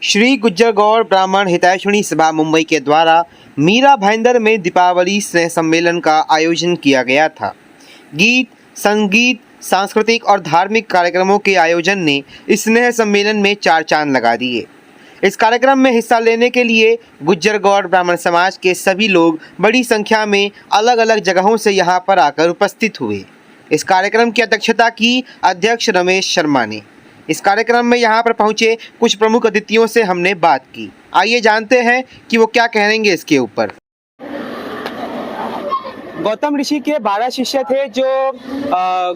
श्री गुज्जर गौड़ ब्राह्मण हितैषणी सभा मुंबई के द्वारा मीरा भाईंदर में दीपावली स्नेह सम्मेलन का आयोजन किया गया था। गीत, संगीत, सांस्कृतिक और धार्मिक कार्यक्रमों के आयोजन ने इस स्नेह सम्मेलन में चार चांद लगा दिए। इस कार्यक्रम में हिस्सा लेने के लिए गुज्जर गौड़ ब्राह्मण समाज के सभी लोग बड़ी संख्या में अलग अलग जगहों से यहां पर आकर उपस्थित हुए। इस कार्यक्रम की अध्यक्षता की अध्यक्ष रमेश शर्मा ने। इस कार्यक्रम में यहाँ पर पहुँचे कुछ प्रमुख अतिथियों से हमने बात की। आइए जानते हैं कि वो क्या कहेंगे इसके ऊपर। गौतम ऋषि के 12 शिष्य थे जो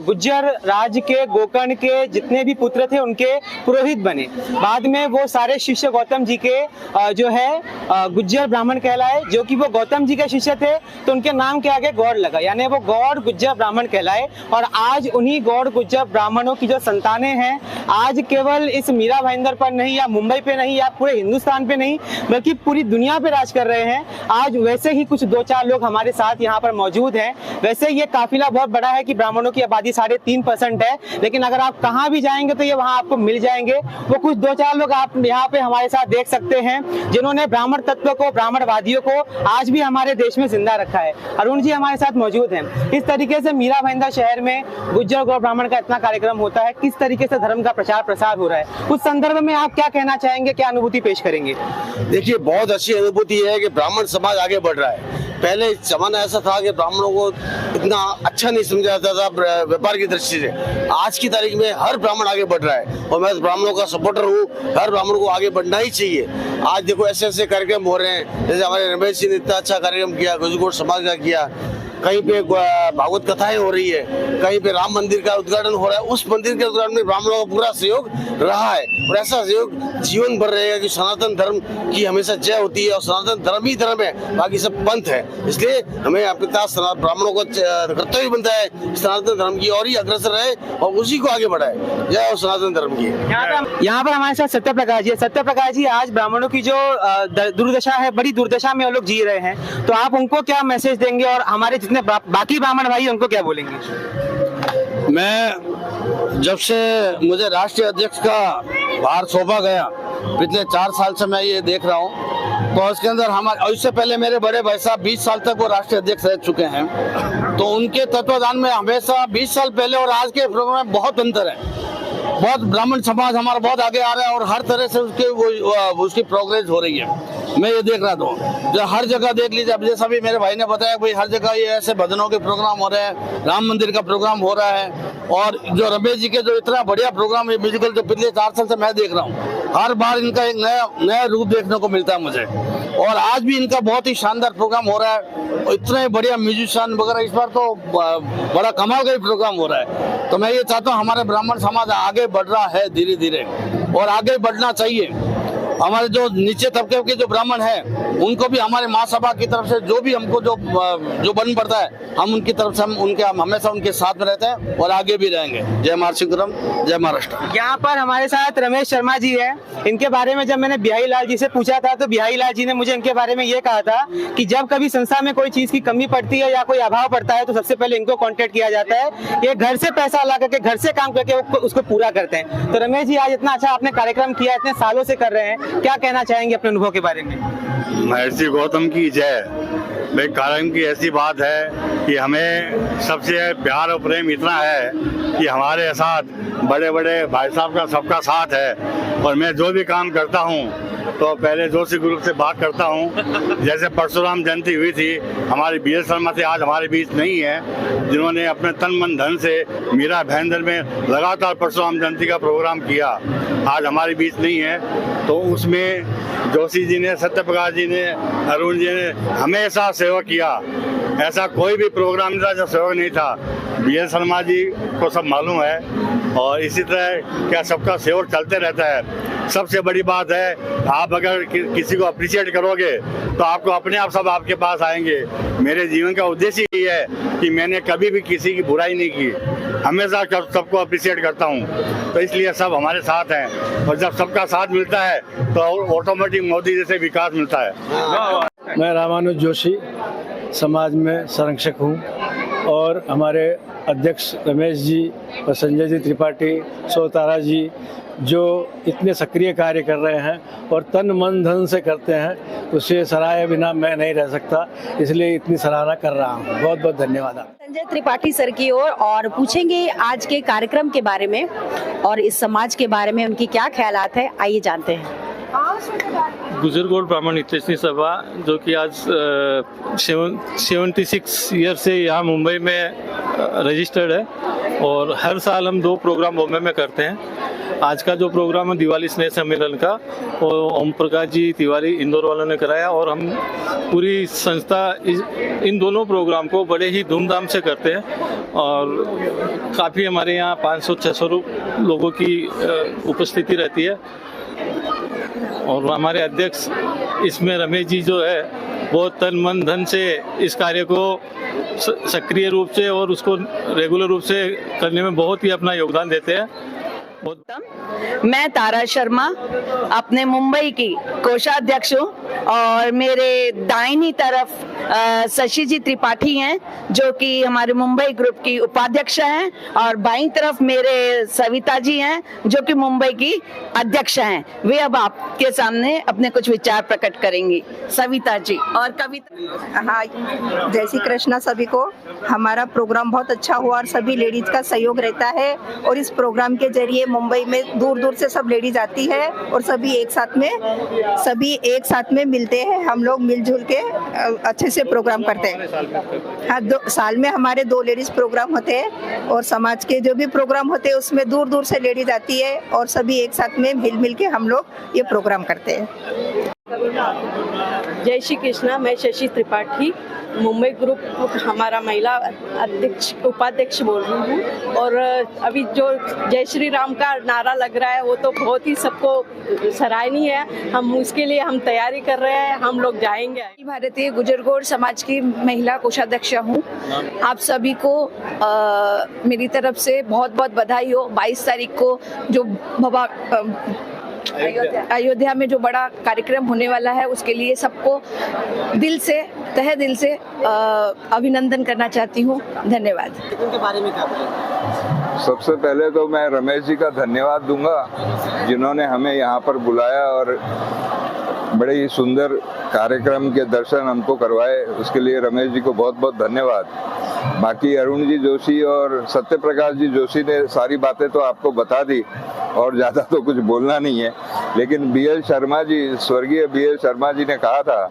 गुज्जर राज के गोकर्ण के जितने भी पुत्र थे उनके पुरोहित बने। बाद में वो सारे शिष्य गौतम जी के जो है गुज्जर ब्राह्मण कहलाए। जो कि वो गौतम जी के शिष्य थे तो उनके नाम के आगे गौड़ लगा, यानी वो गौड़ गुज्जर ब्राह्मण कहलाए। और आज उन्हीं गौड़ गुज्जर ब्राह्मणों की जो संतानें हैं, आज केवल इस मीरा भाईंदर पर नहीं या मुंबई पे नहीं या पूरे हिंदुस्तान पे नहीं बल्कि पूरी दुनिया पे राज कर रहे हैं। आज वैसे ही कुछ 2-4 लोग हमारे साथ यहाँ पर मौजूद हैं। वैसे ये काफिला बहुत बड़ा है कि ब्राह्मणों की आबादी 3.5% है, लेकिन अगर आप कहाँ भी जाएंगे तो ये वहाँ आपको मिल जाएंगे। वो कुछ 2-4 लोग आप यहाँ पे हमारे साथ देख सकते हैं जिन्होंने ब्राह्मण तत्व को, ब्राह्मणवादियों को आज भी हमारे देश में जिंदा रखा है। अरुण जी हमारे साथ मौजूद हैं। इस तरीके से मीरा भाईंदर शहर में गुज्जर गौड़ ब्राह्मण का इतना कार्यक्रम होता है, किस तरीके से धर्म का प्रचार प्रसार हो रहा है, उस संदर्भ में आप क्या कहना चाहेंगे, क्या अनुभूति पेश करेंगे? देखिए, बहुत अच्छी अनुभूति है कि ब्राह्मण समाज आगे बढ़ रहा है। पहले जमाना ऐसा था कि ब्राह्मणों को इतना अच्छा नहीं समझा जाता था व्यापार की दृष्टि से। आज की तारीख में हर ब्राह्मण आगे बढ़ रहा है और मैं ब्राह्मणों का सपोर्टर हूँ। हर ब्राह्मण को आगे बढ़ना ही चाहिए। आज देखो ऐसे ऐसे कार्यक्रम हो रहे हैं, जैसे हमारे रमेश जी ने इतना अच्छा कार्यक्रम किया, गुज्जर गौड़ समाज का किया। कहीं पे भागवत कथाएं हो रही है, कहीं पे राम मंदिर का उद्घाटन हो रहा है। उस मंदिर के उद्घाटन में ब्राह्मणों का पूरा सहयोग रहा है और ऐसा सहयोग जीवन भर रहेगा कि सनातन धर्म की हमेशा जय होती है और सनातन धर्म ही धर्म है, बाकी सब पंथ है। इसलिए हमें अपने ब्राह्मणों को कर्तव्य बनता है सनातन धर्म की और ही अग्रसर रहे और उसी को आगे बढ़ाए। जय हो सनातन धर्म की। यहाँ पर हमारे साथ सत्य प्रकाश जी है। सत्य प्रकाश जी, आज ब्राह्मणों की जो दुर्दशा है, बड़ी दुर्दशा में वो लोग जी रहे हैं, तो आप उनको क्या मैसेज देंगे और हमारे जितने बाकी ब्राह्मण भाई उनको क्या बोलेंगे? मैं जब से मुझे राष्ट्रीय अध्यक्ष का भार सौंपा गया, पिछले 4 साल से मैं ये देख रहा हूँ, तो उसके अंदर हमारे इससे पहले मेरे बड़े भाई साहब 20 साल तक वो राष्ट्रीय अध्यक्ष रह चुके हैं। तो उनके तत्वाधान में हमेशा 20 साल पहले और आज के प्रोग्राम में बहुत अंतर है। बहुत ब्राह्मण समाज हमारा बहुत आगे आ रहा है और हर तरह से उसकी प्रोग्रेस हो रही है। मैं ये देख रहा था, जो हर जगह देख लीजिए, अब जैसा भी मेरे भाई ने बताया, भाई हर जगह ये ऐसे भजनों के प्रोग्राम हो रहे हैं, राम मंदिर का प्रोग्राम हो रहा है। और जो रमेश जी के जो इतना बढ़िया प्रोग्राम है म्यूजिकल, जो पिछले 4 साल से मैं देख रहा हूँ, हर बार इनका एक नया रूप देखने को मिलता है मुझे। और आज भी इनका बहुत ही शानदार प्रोग्राम हो रहा है और इतने बढ़िया म्यूजिशियन वगैरह, इस बार तो बड़ा कमाल का प्रोग्राम हो रहा है। तो मैं ये चाहता हूँ हमारे ब्राह्मण समाज आगे बढ़ रहा है धीरे धीरे और आगे बढ़ना चाहिए। हमारे जो नीचे तबके के जो ब्राह्मण हैं उनको भी हमारे महासभा की तरफ से जो भी हमको जो बन पड़ता है, हम उनकी तरफ से हम हमेशा उनके साथ में रहते हैं और आगे भी रहेंगे। जय मारसिंहपुरम, जय महाराष्ट्र। यहाँ पर हमारे साथ रमेश शर्मा जी है। इनके बारे में जब मैंने बिहारी लाल जी से पूछा था तो बिहारी लाल जी ने मुझे इनके बारे में ये कहा था कि जब कभी संस्था में कोई चीज की कमी पड़ती है या कोई अभाव पड़ता है तो सबसे पहले इनको कॉन्टेक्ट किया जाता है। ये घर से पैसा ला करके, घर से काम करके उसको पूरा करते हैं। तो रमेश जी, आज इतना अच्छा आपने कार्यक्रम किया, इतने सालों से कर रहे हैं, क्या कहना चाहेंगे अपने अनुभव के बारे में? महर्षि गौतम की जय। भाई कार्यक्रम की ऐसी बात है कि हमें सबसे प्यार और प्रेम इतना है कि हमारे साथ बड़े बड़े भाई साहब का सबका साथ है। और मैं जो भी काम करता हूँ तो पहले जोशी ग्रुप से बात करता हूँ। जैसे परशुराम जयंती हुई थी, हमारे BL शर्मा से आज हमारे बीच नहीं है, जिन्होंने अपने तन मन धन से मीरा भाईंदर में लगातार परशुराम जयंती का प्रोग्राम किया, आज हमारे बीच नहीं है। तो उसमें जोशी जी ने, सत्य प्रकाश जी ने, अरुण जी ने हमेशा सहयोग किया। ऐसा कोई भी प्रोग्राम नहीं था जो सहयोग नहीं था। BL शर्मा जी को सब मालूम है और इसी तरह क्या सबका सहयोग चलते रहता है। सबसे बड़ी बात है, आप अगर किसी को अप्रिशिएट करोगे तो आपको अपने आप सब आपके पास आएंगे। मेरे जीवन का उद्देश्य ये है कि मैंने कभी भी किसी की बुराई नहीं की, हमेशा सबको अप्रिशिएट करता हूँ। तो इसलिए सब हमारे साथ हैं और जब सबका साथ मिलता है तो ऑटोमेटिक मोदी जैसे विकास मिलता है। मैं रामानुज जोशी समाज में संरक्षक हूँ और हमारे अध्यक्ष रमेश जी और संजय जी त्रिपाठी, सोतारा जी, जो इतने सक्रिय कार्य कर रहे हैं और तन मन धन से करते हैं, उसे सराहे बिना मैं नहीं रह सकता, इसलिए इतनी सराहना कर रहा हूँ। बहुत बहुत धन्यवाद आप। संजय त्रिपाठी सर की ओर और पूछेंगे आज के कार्यक्रम के बारे में और इस समाज के बारे में उनकी क्या ख्यालात है, आइए जानते हैं। गुजरगोड़ ब्राह्मण हितैषणी सभा जो कि आज 76 ईयर से यहाँ मुंबई में रजिस्टर्ड है और हर साल हम 2 प्रोग्राम बॉम्बे में करते हैं। आज का जो प्रोग्राम है दिवाली स्नेह सम्मेलन का, वो ओम प्रकाश जी तिवारी इंदौर वालों ने कराया और हम पूरी संस्था इन दोनों प्रोग्राम को बड़े ही धूमधाम से करते हैं और काफ़ी हमारे यहाँ 500-600 लोगों की उपस्थिति रहती है और हमारे अध्यक्ष इसमें रमेश जी जो है बहुत तन मन धन से इस कार्य को सक्रिय रूप से और उसको रेगुलर रूप से करने में बहुत ही अपना योगदान देते हैं। मैं तारा शर्मा अपने मुंबई की कोषाध्यक्ष हूँ और मेरे दाहिनी तरफ शशि जी त्रिपाठी हैं जो कि हमारे मुंबई ग्रुप की उपाध्यक्ष हैं और बाईं तरफ मेरे सविता जी हैं जो कि मुंबई की अध्यक्ष हैं। वे अब आपके सामने अपने कुछ विचार प्रकट करेंगी। सविता जी और कविता। हाँ, जय श्री कृष्णा सभी को। हमारा प्रोग्राम बहुत अच्छा हुआ और सभी लेडीज का सहयोग रहता है और इस प्रोग्राम के जरिए मुंबई में दूर दूर से सब लेडीज आती है और सभी एक साथ में मिलते हैं। हम लोग मिलजुल के अच्छे से प्रोग्राम करते हैं। हाँ, साल में हमारे 2 लेडीज प्रोग्राम होते हैं और समाज के जो भी प्रोग्राम होते हैं उसमें दूर दूर से लेडीज आती है और सभी एक साथ में मिल के हम लोग ये प्रोग्राम करते हैं। जय श्री कृष्णा। मैं शशि त्रिपाठी मुंबई ग्रुप हमारा महिला उपाध्यक्ष बोल रही हूँ और अभी जो जय श्री राम का नारा लग रहा है वो तो बहुत ही सबको सराहनीय है। हम उसके लिए हम तैयारी कर रहे हैं, हम लोग जाएंगे। भारतीय गुजरगोड़ समाज की महिला कोषाध्यक्ष हूँ। आप सभी को मेरी तरफ से बहुत बहुत बधाई हो। 22 तारीख को जो अयोध्या में जो बड़ा कार्यक्रम होने वाला है उसके लिए सबको तहे दिल से अभिनंदन करना चाहती हूँ। धन्यवाद। उनके बारे में क्या बोलेंगे? सबसे पहले तो मैं रमेश जी का धन्यवाद दूंगा जिन्होंने हमें यहाँ पर बुलाया और बड़े ही सुंदर कार्यक्रम के दर्शन हमको करवाए, उसके लिए रमेश जी को बहुत बहुत धन्यवाद। बाकी अरुण जी जोशी और सत्य प्रकाश जी जोशी ने सारी बातें तो आपको बता दी और ज़्यादा तो कुछ बोलना नहीं है, लेकिन BL शर्मा जी, स्वर्गीय BL शर्मा जी ने कहा था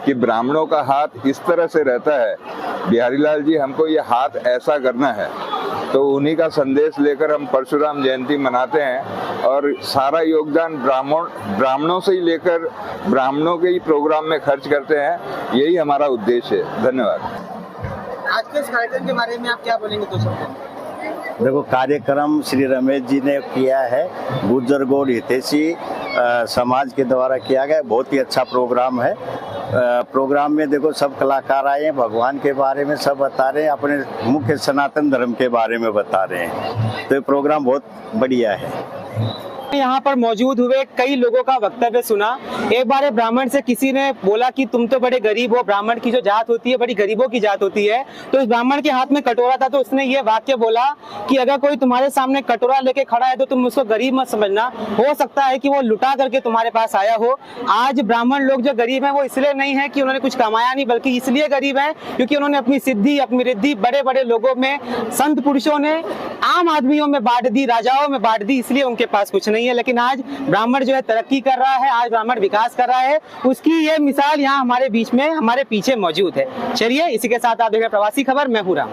कि ब्राह्मणों का हाथ इस तरह से रहता है, बिहारी लाल जी हमको ये हाथ ऐसा करना है। तो उन्हीं का संदेश लेकर हम परशुराम जयंती मनाते हैं और सारा योगदान ब्राह्मणों से ही लेकर ब्राह्मणों के ही प्रोग्राम में खर्च करते हैं। यही हमारा उद्देश्य है। धन्यवाद। आज के इस कार्यक्रम के बारे में आप क्या बोलेंगे? 2 शब्द। देखो, कार्यक्रम श्री रमेश जी ने किया है, गुजरगोड़ हितैषी समाज के द्वारा किया गया। बहुत ही अच्छा प्रोग्राम है। प्रोग्राम में देखो सब कलाकार आए हैं, भगवान के बारे में सब बता रहे हैं, अपने मुख्य सनातन धर्म के बारे में बता रहे हैं। तो ये प्रोग्राम बहुत बढ़िया है। यहाँ पर मौजूद हुए कई लोगों का वक्तव्य सुना। एक बार ब्राह्मण से किसी ने बोला कि तुम तो बड़े गरीब हो, ब्राह्मण की जो जात होती है बड़ी गरीबों की जात होती है। तो इस ब्राह्मण के हाथ में कटोरा था तो उसने ये वाक्य बोला कि अगर कोई तुम्हारे सामने कटोरा लेके खड़ा है तो तुम उसको गरीब मत समझना, हो सकता है कि वो लुटा करके तुम्हारे पास आया हो। आज ब्राह्मण लोग जो गरीब हैं वो इसलिए नहीं है कि उन्होंने कुछ कमाया नहीं, बल्कि इसलिए गरीब है क्योंकि उन्होंने अपनी सिद्धि, अपनी रिद्धि बड़े बड़े लोगों में, संत पुरुषों ने आम आदमियों में बांट दी, राजाओं में बांट दी, इसलिए उनके पास कुछ नहीं है। लेकिन आज ब्राह्मण जो है तरक्की कर रहा है, आज ब्राह्मण विकास कर रहा है, उसकी ये मिसाल यहाँ हमारे बीच में, हमारे पीछे मौजूद है। चलिए, इसी के साथ आप देख रहे हैं प्रवासी खबर। मैं हूं राम।